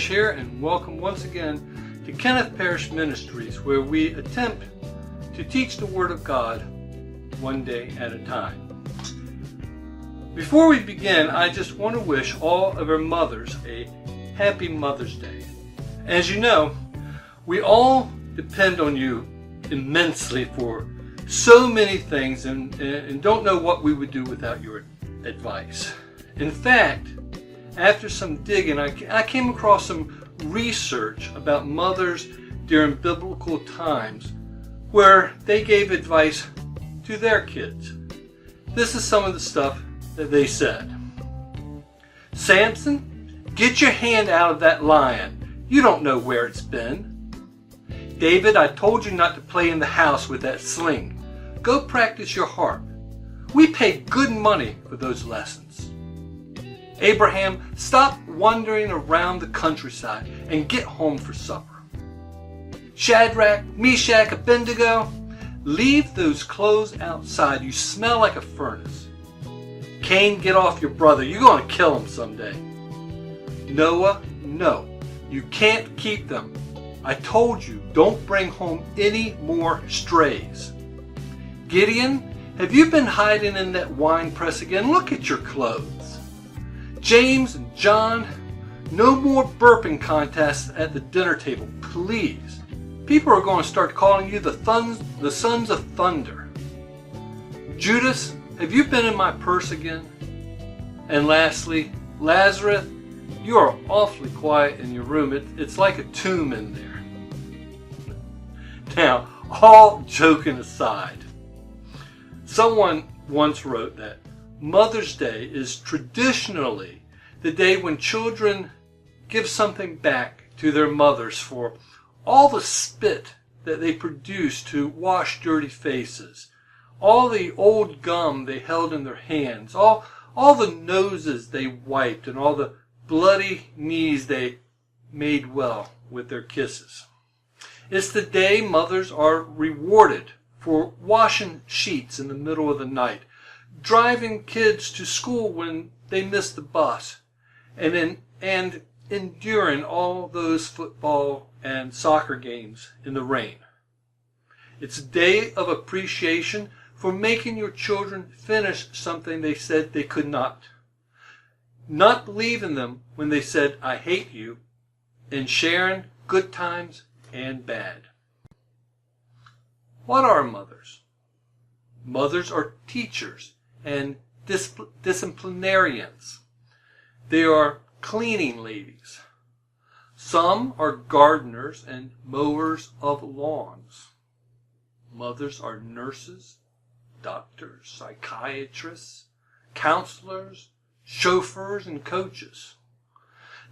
Parrish here, and welcome once again to Kenneth Parrish Ministries, where we attempt to teach the Word of God one day at a time. Before we begin, I just want to wish all of our mothers a happy Mother's Day. As you know, we all depend on you immensely for so many things and don't know what we would do without your advice. In fact, after some digging, I came across some research about mothers during biblical times where they gave advice to their kids. This is some of the stuff that they said. Samson, get your hand out of that lion. You don't know where it's been. David, I told you not to play in the house with that sling. Go practice your harp. We pay good money for those lessons. Abraham, stop wandering around the countryside and get home for supper. Shadrach, Meshach, Abednego, leave those clothes outside. You smell like a furnace. Cain, get off your brother. You're going to kill him someday. Noah, no, you can't keep them. I told you, don't bring home any more strays. Gideon, have you been hiding in that wine press again? Look at your clothes. James and John, no more burping contests at the dinner table, please. People are going to start calling you the sons of thunder. Judas, have you been in my purse again? And lastly, Lazarus, you are awfully quiet in your room. It's like a tomb in there. Now, all joking aside, someone once wrote that Mother's Day is traditionally the day when children give something back to their mothers for all the spit that they produce to wash dirty faces, all the old gum they held in their hands, all the noses they wiped, and all the bloody knees they made well with their kisses. It's the day mothers are rewarded for washing sheets in the middle of the night, driving kids to school when they miss the bus, and enduring all those football and soccer games in the rain. It's a day of appreciation for making your children finish something they said they could not believing them when they said, I hate you, and sharing good times and bad. What are mothers? Mothers are teachers and disciplinarians. They are cleaning ladies. Some are gardeners and mowers of lawns. Mothers are nurses, doctors, psychiatrists, counselors, chauffeurs, and coaches.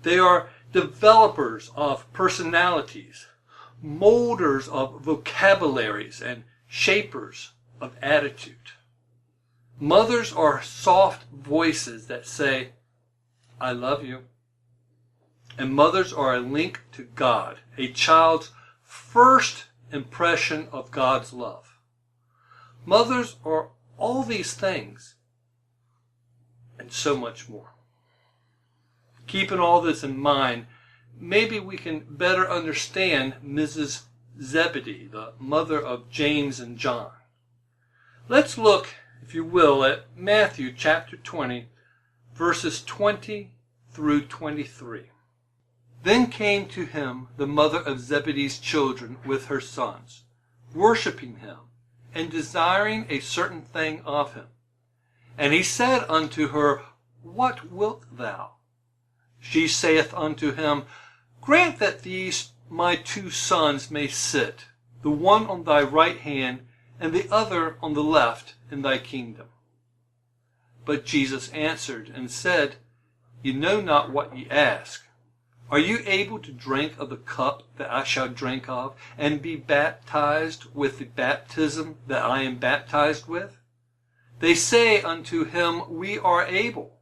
They are developers of personalities, molders of vocabularies, and shapers of attitude. Mothers are soft voices that say, I love you. And mothers are a link to God, a child's first impression of God's love. Mothers are all these things and so much more. Keeping all this in mind, maybe we can better understand Mrs. Zebedee, the mother of James and John. Let's look, if you will, at Matthew chapter 20, verses 20 through 23. Then came to him the mother of Zebedee's children with her sons, worshiping him, and desiring a certain thing of him. And he said unto her, What wilt thou? She saith unto him, Grant that these my two sons may sit, the one on thy right hand, and the other on the left, in thy kingdom. But Jesus answered and said, Ye know not what ye ask. Are you able to drink of the cup that I shall drink of, and be baptized with the baptism that I am baptized with? They say unto him, We are able.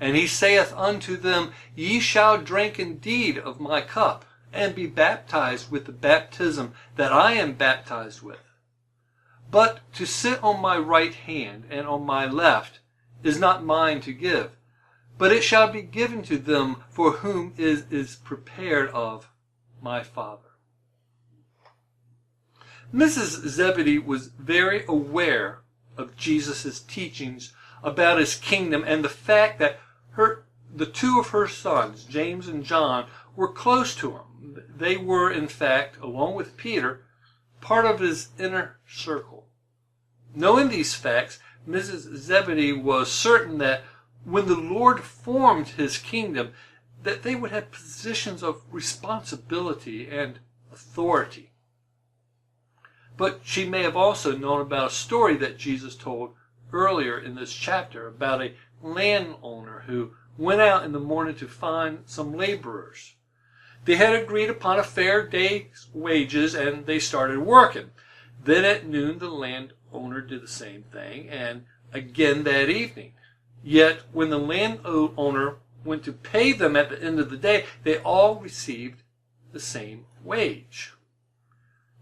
And he saith unto them, Ye shall drink indeed of my cup, and be baptized with the baptism that I am baptized with. But to sit on my right hand and on my left is not mine to give, but it shall be given to them for whom is prepared of my Father. Mrs. Zebedee was very aware of Jesus' teachings about his kingdom and the fact that the two of her sons, James and John, were close to him. They were, in fact, along with Peter, part of his inner circle. Knowing these facts, Mrs. Zebedee was certain that when the Lord formed his kingdom, that they would have positions of responsibility and authority. But she may have also known about a story that Jesus told earlier in this chapter about a landowner who went out in the morning to find some laborers. They had agreed upon a fair day's wages and they started working. Then at noon the landowner did the same thing, and again that evening. Yet when the landowner went to pay them at the end of the day, they all received the same wage.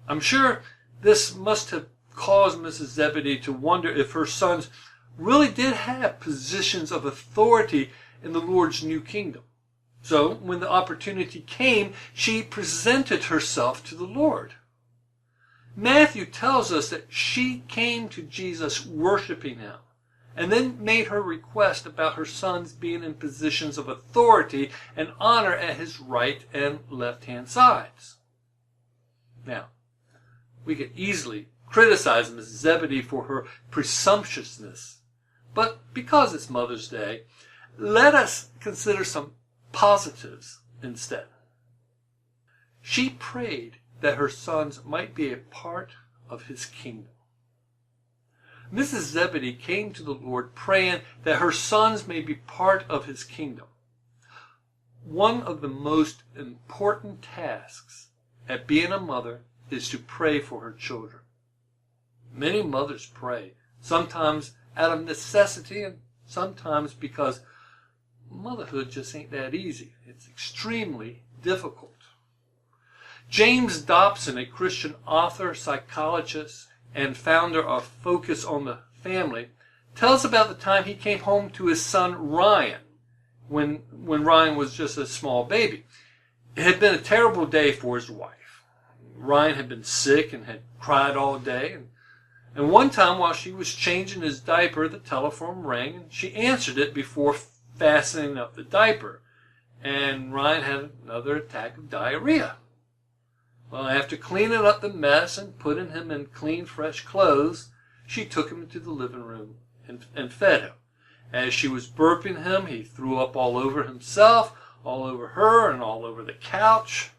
I'm sure this must have caused Mrs. Zebedee to wonder if her sons really did have positions of authority in the Lord's new kingdom. So, when the opportunity came, she presented herself to the Lord. Matthew tells us that she came to Jesus worshiping him, and then made her request about her sons being in positions of authority and honor at his right and left-hand sides. Now, we could easily criticize Mrs. Zebedee for her presumptuousness, but because it's Mother's Day, let us consider some positives instead. She prayed that her sons might be a part of his kingdom. Mrs. Zebedee came to the Lord praying that her sons may be part of his kingdom. One of the most important tasks at being a mother is to pray for her children. Many mothers pray, sometimes out of necessity and sometimes because motherhood just ain't that easy. It's extremely difficult. James Dobson, a Christian author, psychologist, and founder of Focus on the Family, tells about the time he came home to his son Ryan when Ryan was just a small baby. It had been a terrible day for his wife. Ryan had been sick and had cried all day. And one time while she was changing his diaper, the telephone rang and she answered it before fastening up the diaper. And Ryan had another attack of diarrhea. Well, after cleaning up the mess and putting him in clean, fresh clothes, she took him into the living room and fed him. As she was burping him, he threw up all over himself, all over her, and all over the couch.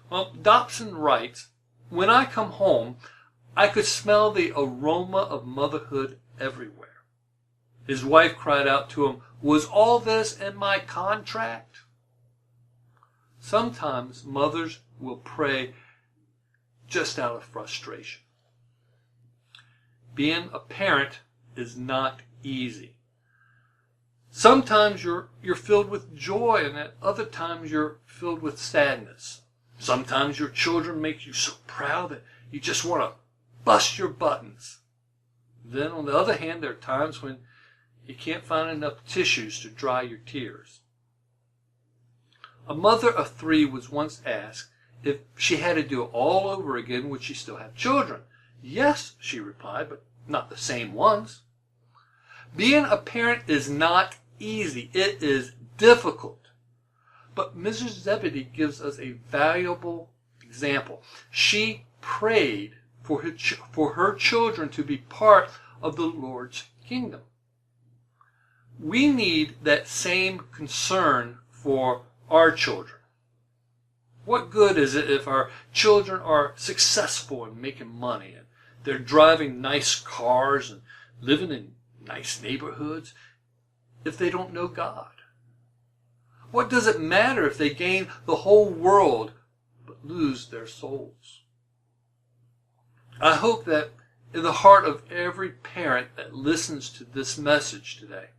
Well, Dobson writes, "When I come home, I could smell the aroma of motherhood everywhere." His wife cried out to him, "Was all this in my contract?" Sometimes mothers will pray just out of frustration. Being a parent is not easy. Sometimes you're filled with joy, and at other times you're filled with sadness. Sometimes your children make you so proud that you just want to bust your buttons. Then on the other hand, there are times when you can't find enough tissues to dry your tears. A mother of 3 was once asked if she had to do it all over again, would she still have children? Yes, she replied, but not the same ones. Being a parent is not easy. It is difficult. But Mrs. Zebedee gives us a valuable example. She prayed for her children to be part of the Lord's kingdom. We need that same concern for our children. What good is it if our children are successful in making money and they're driving nice cars and living in nice neighborhoods if they don't know God? What does it matter if they gain the whole world but lose their souls? I hope that in the heart of every parent that listens to this message today,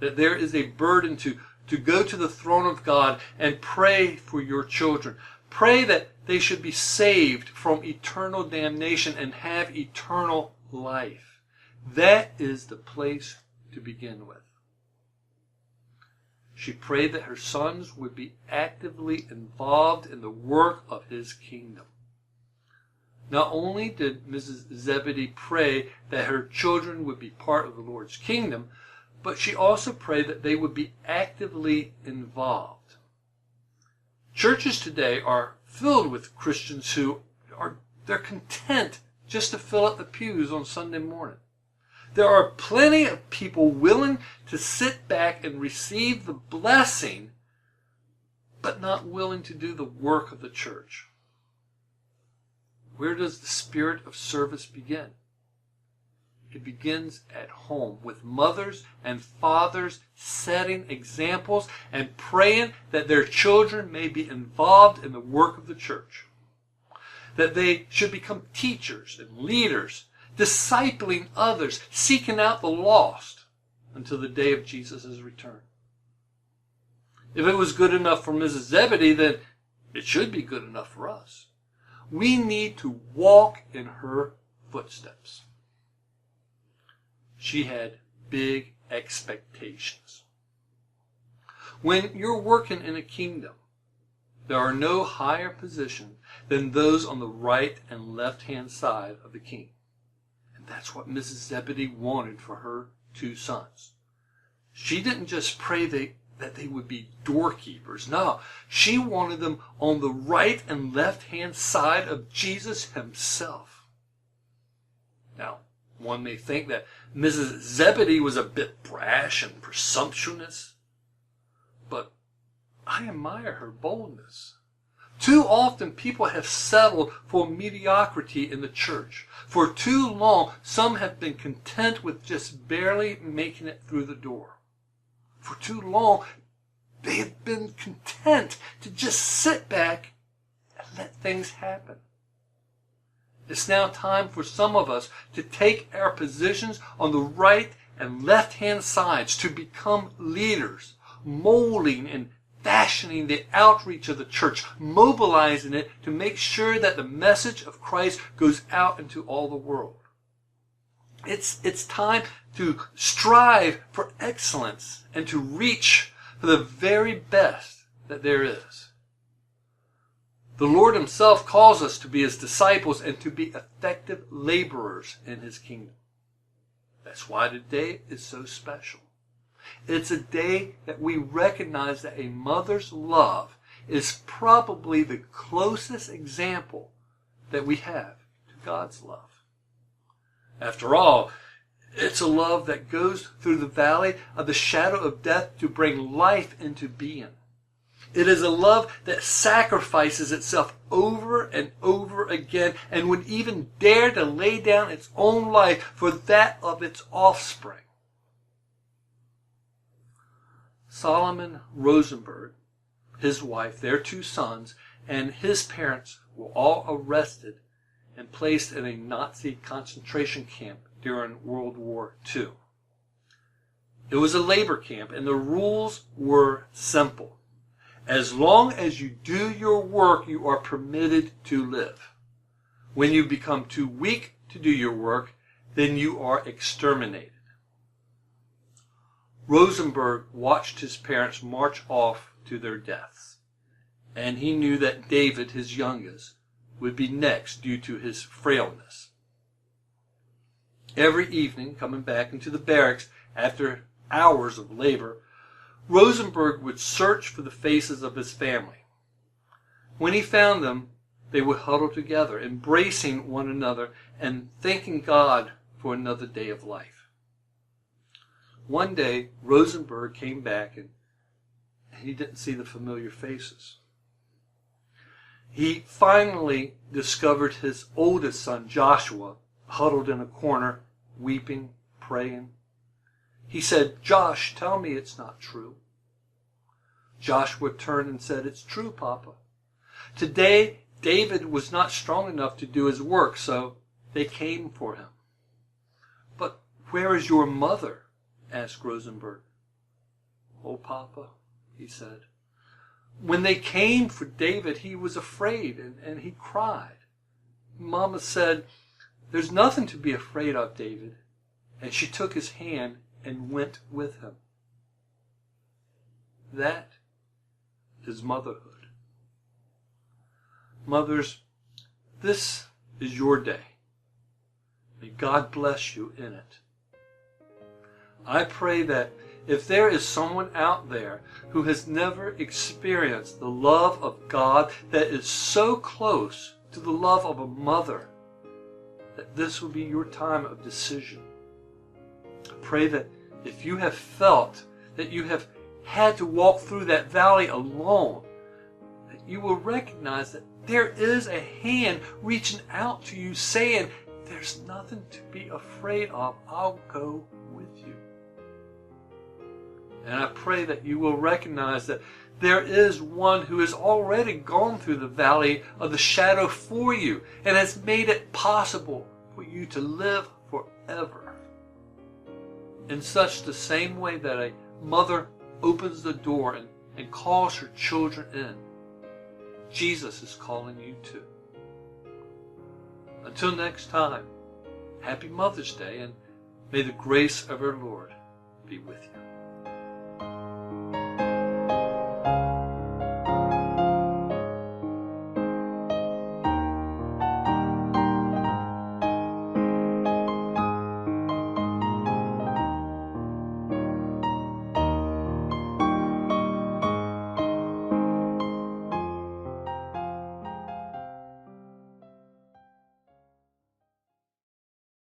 that there is a burden to go to the throne of God and pray for your children. Pray that they should be saved from eternal damnation and have eternal life. That is the place to begin with. She prayed that her sons would be actively involved in the work of his kingdom. Not only did Mrs. Zebedee pray that her children would be part of the Lord's kingdom, but she also prayed that they would be actively involved. Churches today are filled with Christians they're content just to fill up the pews on Sunday morning. There are plenty of people willing to sit back and receive the blessing, but not willing to do the work of the church. Where does the spirit of service begin? It begins at home with mothers and fathers setting examples and praying that their children may be involved in the work of the church. That they should become teachers and leaders, discipling others, seeking out the lost until the day of Jesus' return. If it was good enough for Mrs. Zebedee, then it should be good enough for us. We need to walk in her footsteps. She had big expectations. When you're working in a kingdom, there are no higher positions than those on the right and left-hand side of the king. And that's what Mrs. Zebedee wanted for her two sons. She didn't just pray that they would be doorkeepers. No, she wanted them on the right and left-hand side of Jesus himself. Now, one may think that Mrs. Zebedee was a bit brash and presumptuous, but I admire her boldness. Too often people have settled for mediocrity in the church. For too long, some have been content with just barely making it through the door. For too long, they have been content to just sit back and let things happen. It's now time for some of us to take our positions on the right and left-hand sides to become leaders, molding and fashioning the outreach of the church, mobilizing it to make sure that the message of Christ goes out into all the world. It's time to strive for excellence and to reach for the very best that there is. The Lord himself calls us to be his disciples and to be effective laborers in his kingdom. That's why today is so special. It's a day that we recognize that a mother's love is probably the closest example that we have to God's love. After all, it's a love that goes through the valley of the shadow of death to bring life into being. It is a love that sacrifices itself over and over again and would even dare to lay down its own life for that of its offspring. Solomon Rosenberg, his wife, their two sons, and his parents were all arrested and placed in a Nazi concentration camp during World War II. It was a labor camp, and the rules were simple. As long as you do your work, you are permitted to live. When you become too weak to do your work, then you are exterminated. Rosenberg watched his parents march off to their deaths, and he knew that David, his youngest, would be next due to his frailness. Every evening, coming back into the barracks after hours of labor, Rosenberg would search for the faces of his family. When he found them, they would huddle together, embracing one another and thanking God for another day of life. One day, Rosenberg came back and he didn't see the familiar faces. He finally discovered his oldest son, Joshua, huddled in a corner, weeping, praying. He said, "Josh, tell me it's not true." Joshua turned and said, "It's true, Papa. Today, David was not strong enough to do his work, so they came for him." "But where is your mother?" asked Rosenberg. "Oh, Papa," he said, "when they came for David, he was afraid and he cried. Mama said, 'There's nothing to be afraid of, David,' and she took his hand and went with him." That is motherhood. Mothers, this is your day. May God bless you in it. I pray that if there is someone out there who has never experienced the love of God that is so close to the love of a mother, that this will be your time of decision. I pray that if you have felt that you have had to walk through that valley alone, that you will recognize that there is a hand reaching out to you saying, there's nothing to be afraid of. I'll go with you. And I pray that you will recognize that there is one who has already gone through the valley of the shadow for you and has made it possible for you to live forever. In such the same way that a mother opens the door and calls her children in, Jesus is calling you too. Until next time, happy Mother's Day, and may the grace of our Lord be with you.